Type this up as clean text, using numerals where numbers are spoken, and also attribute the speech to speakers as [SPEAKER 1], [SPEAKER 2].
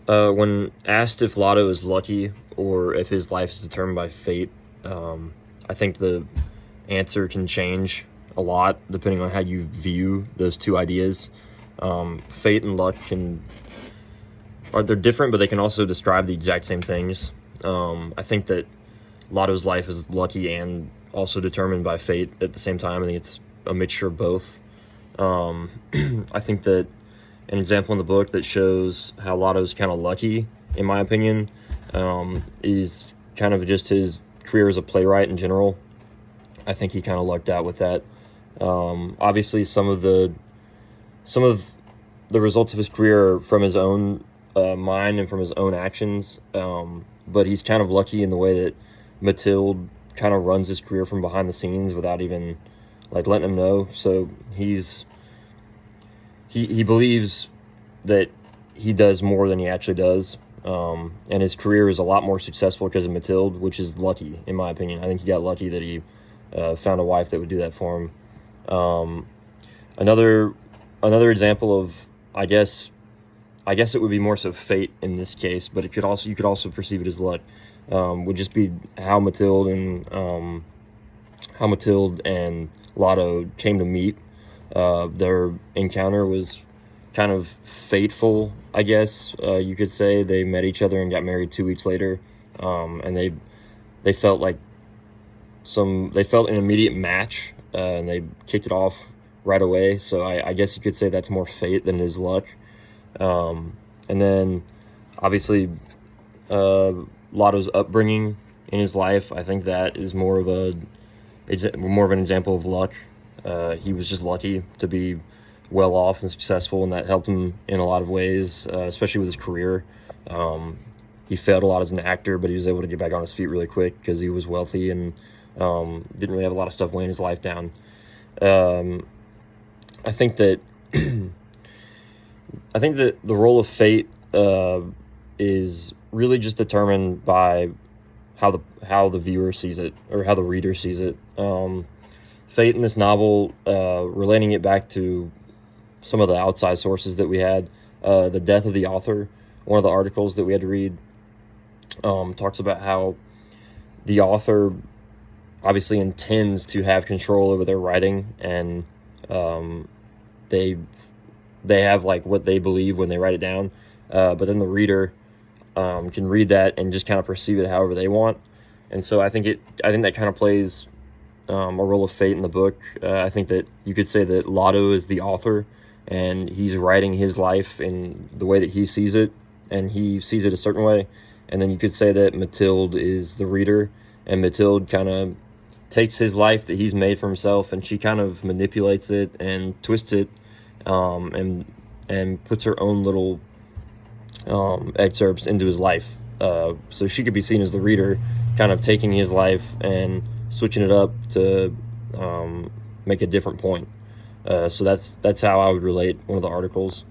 [SPEAKER 1] When asked if Lotto is lucky or if his life is determined by fate, I think the answer can change a lot depending on how you view those two ideas. Fate and luck they're different, but they can also describe the exact same things. I think that Lotto's life is lucky and also determined by fate at the same time. I think it's a mixture of both. I think that an example in the book that shows how Lotto's kind of lucky, in my opinion, is kind of just his career as a playwright in general. I think he kind of lucked out with that. Obviously, some of the results of his career are from his own mind and from his own actions, but he's kind of lucky in the way that Mathilde kind of runs his career from behind the scenes without even like letting him know. So he believes that he does more than he actually does, and his career is a lot more successful because of Mathilde, which is lucky in my opinion. I think he got lucky that he found a wife that would do that for him. Another example of, I guess it would be more so fate in this case, but you could also perceive it as luck. Would just be how Mathilde and Lotto came to meet. Their encounter was kind of fateful, I guess you could say. They met each other and got married 2 weeks later, and they felt like an immediate match, and they kicked it off right away. So I guess you could say that's more fate than it is luck. And then obviously Lotto's upbringing in his life, I think that is more of an example of luck. He was just lucky to be well off and successful, and that helped him in a lot of ways, especially with his career. He failed a lot as an actor, but he was able to get back on his feet really quick because he was wealthy and didn't really have a lot of stuff weighing his life down. I think that the role of fate is really just determined by how the viewer sees it, or how the reader sees it. Fate in this novel, relating it back to some of the outside sources that we had, the death of the author, one of the articles that we had to read, talks about how the author obviously intends to have control over their writing, and they have like what they believe when they write it down, but then the reader can read that and just kind of perceive it however they want. And so I think that kind of plays a role of fate in the book. I think that you could say that Lotto is the author, and he's writing his life in the way that he sees it, and he sees it a certain way. And then you could say that Mathilde is the reader, and Mathilde kind of takes his life that he's made for himself, and she kind of manipulates it and twists it, and puts her own little excerpts into his life. So she could be seen as the reader, kind of taking his life and switching it up to make a different point. So that's how I would relate one of the articles.